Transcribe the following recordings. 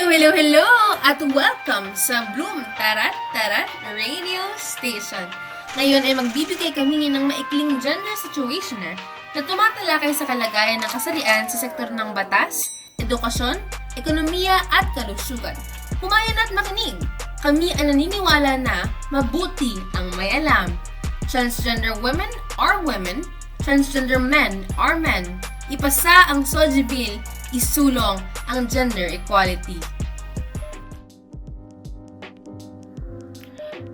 Hello! At welcome sa Bloom Tarat Tarat Radio Station. Ngayon ay magbibigay kami ng maikling gender situationer na tumatalakay sa kalagayan ng kasarian sa sektor ng batas, edukasyon, ekonomiya at kalusugan. Humayon at makinig! Kami ay naniniwala na mabuti ang may alam. Transgender women are women, transgender men are men. Ipasa ang SOGI Bill, isulong ang gender equality.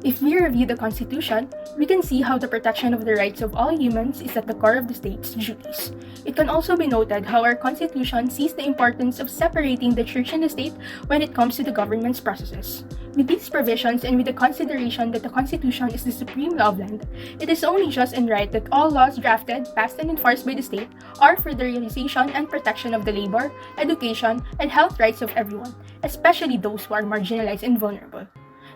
If we review the Constitution, we can see how the protection of the rights of all humans is at the core of the state's duties. It can also be noted how our Constitution sees the importance of separating the church and the state when it comes to the government's processes. With these provisions and with the consideration that the Constitution is the supreme law of land, it is only just and right that all laws drafted, passed, and enforced by the state are for the realization and protection of the labor, education, and health rights of everyone, especially those who are marginalized and vulnerable.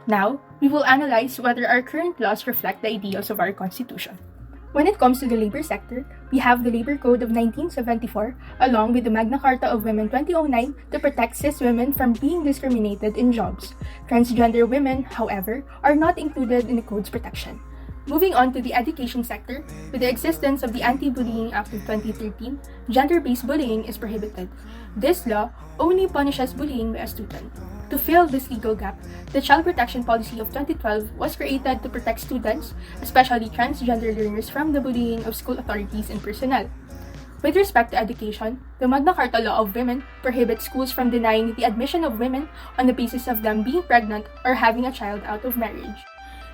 Now, we will analyze whether our current laws reflect the ideals of our Constitution. When it comes to the labor sector, we have the Labor Code of 1974 along with the Magna Carta of Women 2009 to protect cis women from being discriminated in jobs. Transgender women, however, are not included in the code's protection. Moving on to the education sector, with the existence of the Anti-Bullying Act of 2013, gender-based bullying is prohibited. This law only punishes bullying by a student. To fill this legal gap, the Child Protection Policy of 2012 was created to protect students, especially transgender learners, from the bullying of school authorities and personnel. With respect to education, the Magna Carta Law of Women prohibits schools from denying the admission of women on the basis of them being pregnant or having a child out of marriage.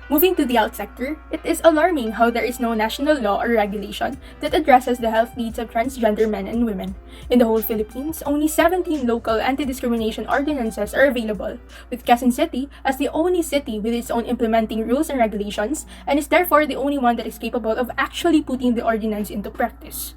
Moving to the health sector, it is alarming how there is no national law or regulation that addresses the health needs of transgender men and women. In the whole Philippines, only 17 local anti-discrimination ordinances are available, with Quezon City as the only city with its own implementing rules and regulations, and is therefore the only one that is capable of actually putting the ordinance into practice.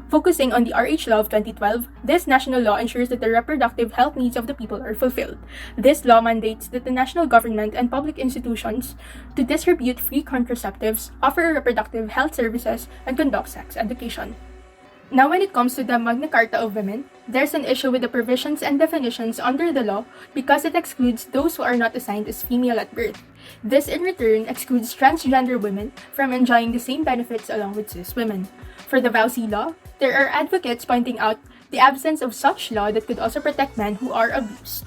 Focusing on the RH Law of 2012, this national law ensures that the reproductive health needs of the people are fulfilled. This law mandates that the national government and public institutions to distribute free contraceptives, offer reproductive health services, and conduct sex education. Now, when it comes to the Magna Carta of Women, there's an issue with the provisions and definitions under the law because it excludes those who are not assigned as female at birth. This, in return, excludes transgender women from enjoying the same benefits along with cis women. For the VAUC law, there are advocates pointing out the absence of such law that could also protect men who are abused.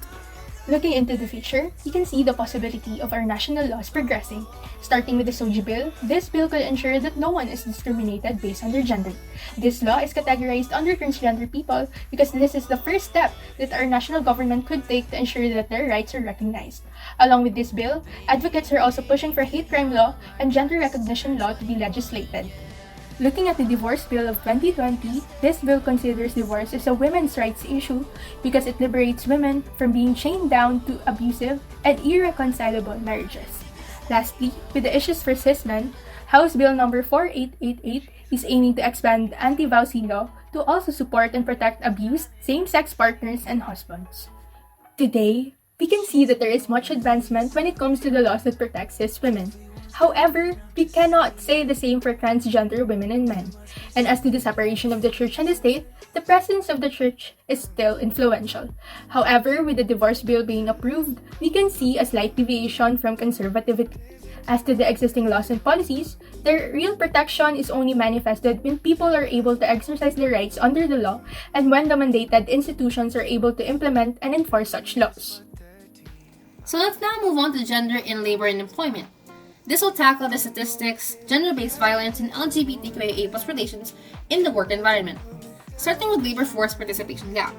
Looking into the future, you can see the possibility of our national laws progressing. Starting with the SOGI Bill, this bill could ensure that no one is discriminated based on their gender. This law is categorized under transgender people because this is the first step that our national government could take to ensure that their rights are recognized. Along with this bill, advocates are also pushing for hate crime law and gender recognition law to be legislated. Looking at the Divorce Bill of 2020, this bill considers divorce as a women's rights issue because it liberates women from being chained down to abusive and irreconcilable marriages. Lastly, with the issues for cis men, House Bill number 4888 is aiming to expand anti-VAUC law to also support and protect abused same-sex partners and husbands. Today, we can see that there is much advancement when it comes to the laws that protect cis women. However, we cannot say the same for transgender women and men. And as to the separation of the church and the state, the presence of the church is still influential. However, with the divorce bill being approved, we can see a slight deviation from conservativity. As to the existing laws and policies, their real protection is only manifested when people are able to exercise their rights under the law and when the mandated institutions are able to implement and enforce such laws. So let's now move on to gender in labor and employment. This will tackle the statistics, gender-based violence, and LGBTQIA+ relations in the work environment, starting with labor force participation gap.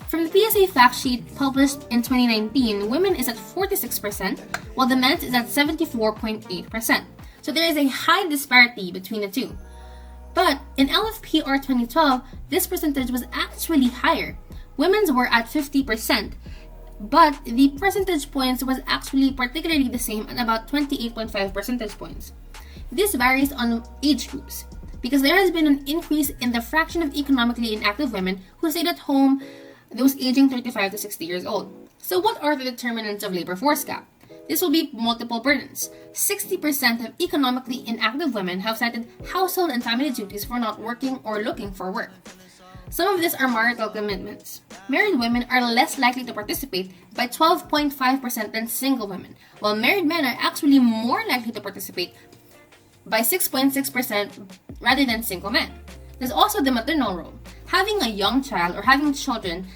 From the PSA fact sheet published in 2019, women is at 46%, while the men's is at 74.8%. So there is a high disparity between the two. But in LFPR 2012, this percentage was actually higher. Women's were at 50%, but the percentage points was actually particularly the same at about 28.5 percentage points. This varies on age groups because there has been an increase in the fraction of economically inactive women who stayed at home, those aging 35 to 60 years old. So what are the determinants of labor force gap? This will be multiple burdens. 60% of economically inactive women have cited household and family duties for not working or looking for work. Some of these are marital commitments. Married women are less likely to participate by 12.5% than single women, while married men are actually more likely to participate by 6.6% rather than single men. There's also the maternal role. Having a young child or having children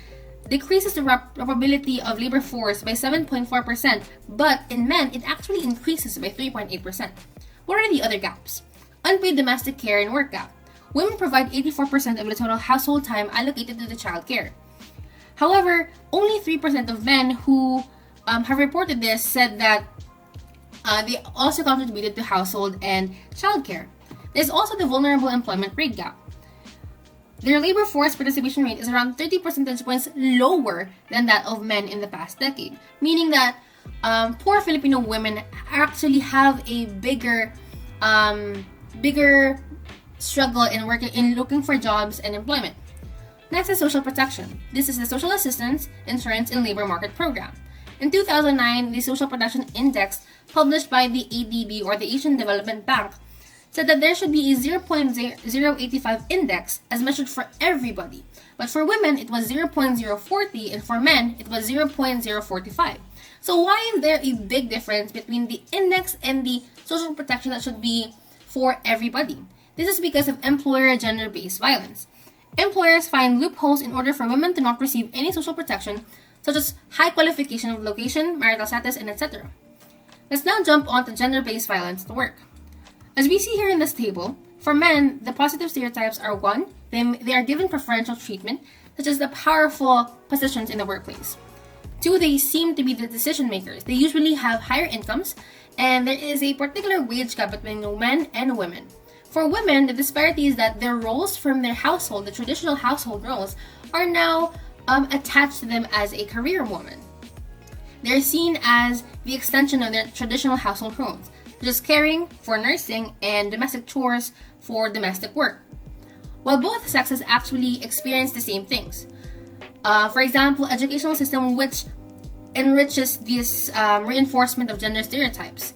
decreases the probability of labor force by 7.4%, but in men, it actually increases by 3.8%. What are the other gaps? Unpaid domestic care and work gap. Women provide 84% of the total household time allocated to the child care. However, only 3% of men who have reported this said that they also contributed to household and child care. There's also the vulnerable employment rate gap. Their labor force participation rate is around 30 percentage points lower than that of men in the past decade, meaning that poor Filipino women actually have a bigger struggle in looking for jobs and employment. Next is social protection. This is the Social Assistance, Insurance, and Labor Market Program. In 2009, the Social Protection Index, published by the ADB or the Asian Development Bank, said that there should be a 0.085 index as measured for everybody. But for women, it was 0.040, and for men, it was 0.045. So why is there a big difference between the index and the social protection that should be for everybody? This is because of employer gender-based violence. Employers find loopholes in order for women to not receive any social protection, such as high qualification of location, marital status, and etc. Let's now jump on to gender-based violence at work. As we see here in this table, for men, the positive stereotypes are 1, they are given preferential treatment, such as the powerful positions in the workplace. 2, they seem to be the decision makers. They usually have higher incomes, and there is a particular wage gap between men and women. For women, the disparity is that their roles from their household, the traditional household roles, are now attached to them as a career woman. They're seen as the extension of their traditional household roles, just caring for nursing and domestic chores for domestic work. While both sexes actually experience the same things. For example, educational system which enriches this reinforcement of gender stereotypes.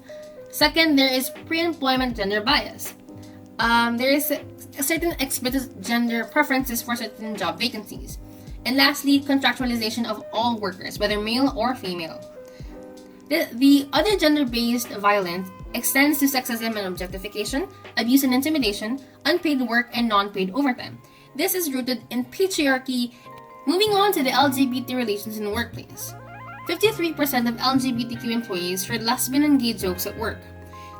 Second, there is pre-employment gender bias. There is a certain explicit gender preferences for certain job vacancies. And lastly, contractualization of all workers, whether male or female. The other gender-based violence extends to sexism and objectification, abuse and intimidation, unpaid work, and non-paid overtime. This is rooted in patriarchy. Moving on to the LGBT relations in the workplace. 53% of LGBTQ employees heard lesbian and gay jokes at work.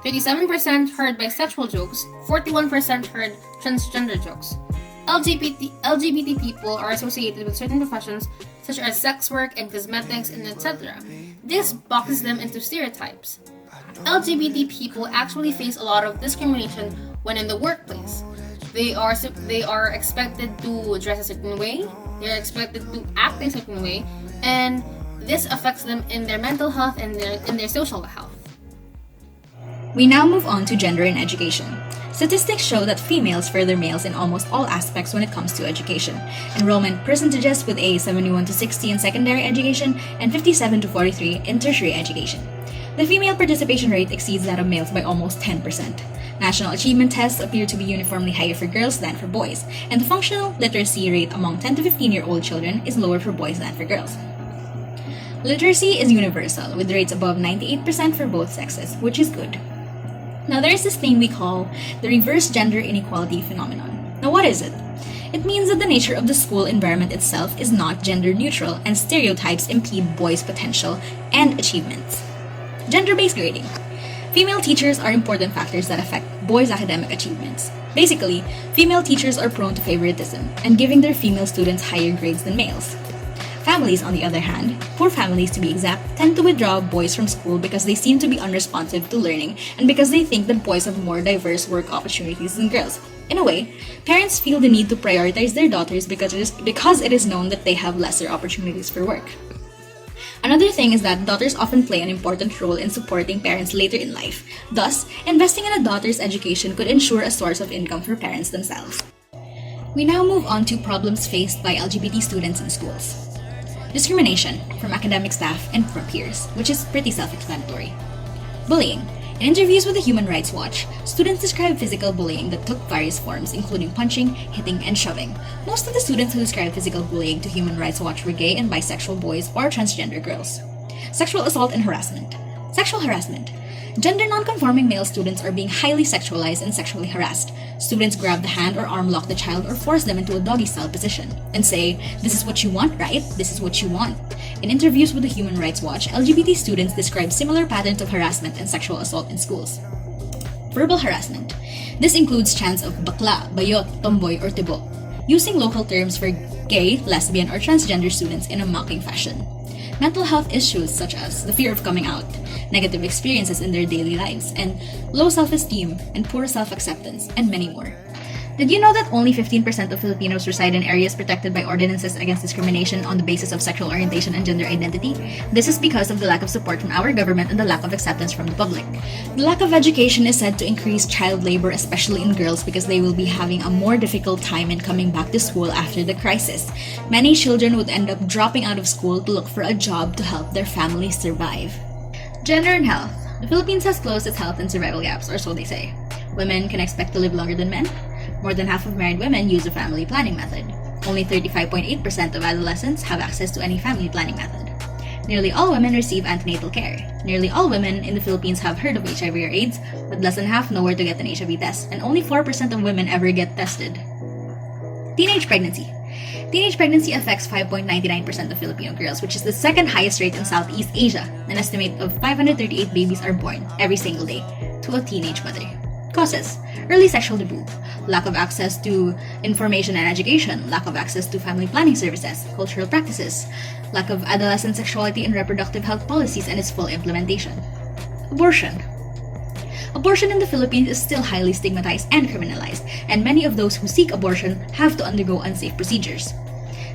37% heard bisexual jokes, 41% heard transgender jokes. LGBT people are associated with certain professions such as sex work and cosmetics and etc. This boxes them into stereotypes. LGBT people actually face a lot of discrimination when in the workplace. They are expected to dress a certain way, they are expected to act a certain way, and this affects them in their mental health and in their social health. We now move on to gender in education. Statistics show that females further males in almost all aspects when it comes to education. Enrollment percentages with a 71 to 60 in secondary education and 57 to 43 in tertiary education. The female participation rate exceeds that of males by almost 10%. National achievement tests appear to be uniformly higher for girls than for boys, and the functional literacy rate among 10 to 15-year-old children is lower for boys than for girls. Literacy is universal, with rates above 98% for both sexes, which is good. Now there is this thing we call the reverse gender inequality phenomenon. Now what is it? It means that the nature of the school environment itself is not gender neutral and stereotypes impede boys' potential and achievements. Gender-based grading. Female teachers are important factors that affect boys' academic achievements. Basically, female teachers are prone to favoritism and giving their female students higher grades than males. Families, on the other hand, poor families to be exact, tend to withdraw boys from school because they seem to be unresponsive to learning and because they think that boys have more diverse work opportunities than girls. In a way, parents feel the need to prioritize their daughters because it is known that they have lesser opportunities for work. Another thing is that daughters often play an important role in supporting parents later in life. Thus, investing in a daughter's education could ensure a source of income for parents themselves. We now move on to problems faced by LGBT students in schools. Discrimination from academic staff and from peers, which is pretty self-explanatory. Bullying. In interviews with the Human Rights Watch, students described physical bullying that took various forms, including punching, hitting, and shoving. Most of the students who described physical bullying to Human Rights Watch were gay and bisexual boys or transgender girls. Sexual assault and harassment. Sexual harassment. Gender non-conforming male students are being highly sexualized and sexually harassed. Students grab the hand or arm lock the child or force them into a doggy-style position and say, "This is what you want, right? This is what you want." In interviews with the Human Rights Watch, LGBT students describe similar patterns of harassment and sexual assault in schools. Verbal harassment. This includes chants of bakla, bayot, tomboy, or tibo, using local terms for gay, lesbian, or transgender students in a mocking fashion. Mental health issues such as the fear of coming out, negative experiences in their daily lives, and low self-esteem and poor self-acceptance, and many more. Did you know that only 15% of Filipinos reside in areas protected by ordinances against discrimination on the basis of sexual orientation and gender identity? This is because of the lack of support from our government and the lack of acceptance from the public. The lack of education is said to increase child labor, especially in girls, because they will be having a more difficult time in coming back to school after the crisis. Many children would end up dropping out of school to look for a job to help their families survive. Gender and health. The Philippines has closed its health and survival gaps, or so they say. Women can expect to live longer than men. More than half of married women use a family planning method. Only 35.8% of adolescents have access to any family planning method. Nearly all women receive antenatal care. Nearly all women in the Philippines have heard of HIV or AIDS, but less than half know where to get an HIV test, and only 4% of women ever get tested. Teenage pregnancy. Teenage pregnancy affects 5.99% of Filipino girls, which is the second highest rate in Southeast Asia. An estimate of 538 babies are born every single day to a teenage mother. Causes: early sexual debut, lack of access to information and education, lack of access to family planning services, cultural practices, lack of adolescent sexuality and reproductive health policies and its full implementation. Abortion. Abortion in the Philippines is still highly stigmatized and criminalized, and many of those who seek abortion have to undergo unsafe procedures.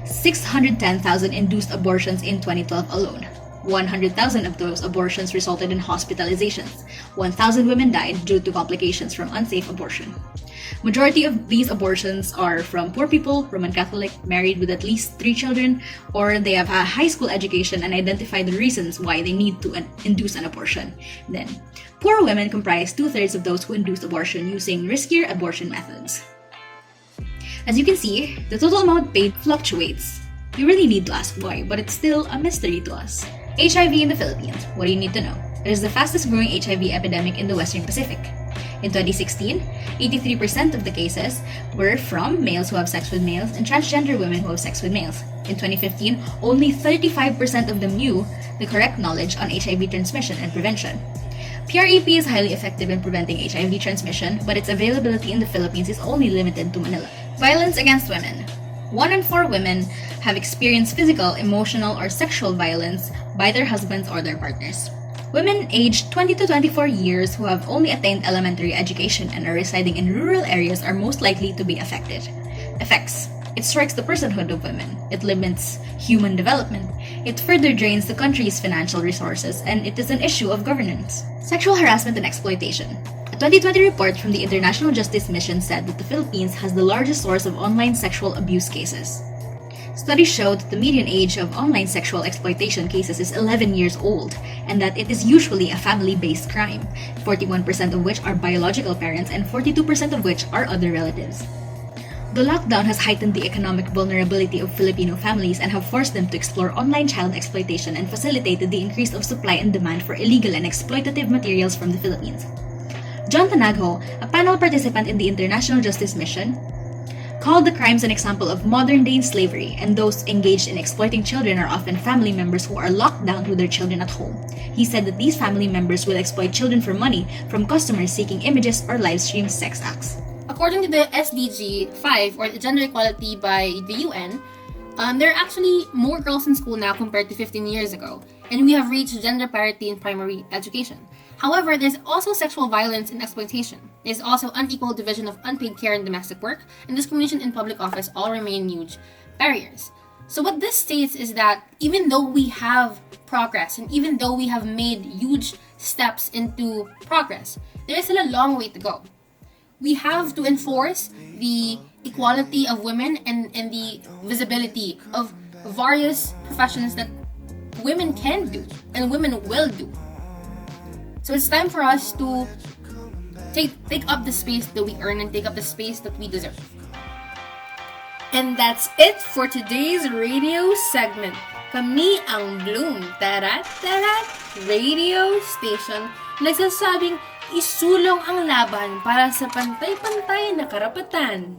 610,000 induced abortions in 2012 alone. 100,000 of those abortions resulted in hospitalizations. 1,000 women died due to complications from unsafe abortion. Majority of these abortions are from poor people, Roman Catholic, married with at least 3 children, or they have a high school education and identify the reasons why they need to induce an abortion. Then, poor women comprise 2/3 of those who induce abortion using riskier abortion methods. As you can see, the total amount paid fluctuates. You really need to ask why, but it's still a mystery to us. HIV in the Philippines. What do you need to know? It is the fastest growing HIV epidemic in the Western Pacific. In 2016, 83% of the cases were from males who have sex with males and transgender women who have sex with males. In 2015, only 35% of them knew the correct knowledge on HIV transmission and prevention. PrEP is highly effective in preventing HIV transmission, but its availability in the Philippines is only limited to Manila. Violence against women. 1 in 4 women have experienced physical, emotional, or sexual violence by their husbands or their partners. Women aged 20 to 24 years who have only attained elementary education and are residing in rural areas are most likely to be affected. Effects. It strikes the personhood of women. It limits human development. It further drains the country's financial resources, and it is an issue of governance. Sexual harassment and exploitation. A 2020 report from the International Justice Mission said that the Philippines has the largest source of online sexual abuse cases. Studies showed that the median age of online sexual exploitation cases is 11 years old, and that it is usually a family-based crime, 41% of which are biological parents and 42% of which are other relatives. The lockdown has heightened the economic vulnerability of Filipino families and have forced them to explore online child exploitation and facilitated the increase of supply and demand for illegal and exploitative materials from the Philippines. John Tanagho, a panel participant in the International Justice Mission, called the crimes an example of modern-day slavery, and those engaged in exploiting children are often family members who are locked down with their children at home. He said that these family members will exploit children for money from customers seeking images or live-stream sex acts. According to the SDG 5, or the Gender Equality by the UN, there are actually more girls in school now compared to 15 years ago, and we have reached gender parity in primary education. However, there's also sexual violence and exploitation. There's also unequal division of unpaid care and domestic work, and discrimination in public office all remain huge barriers. So what this states is that even though we have progress, and even though we have made huge steps into progress, there is still a long way to go. We have to enforce the equality of women and the visibility of various professions that women can do and women will do. So it's time for us to take up the space that we earn and take up the space that we deserve. And that's it for today's radio segment. Kami ang Bloom Tarat Tarat Radio Station nagsasabing isulong ang laban para sa pantay-pantay na karapatan.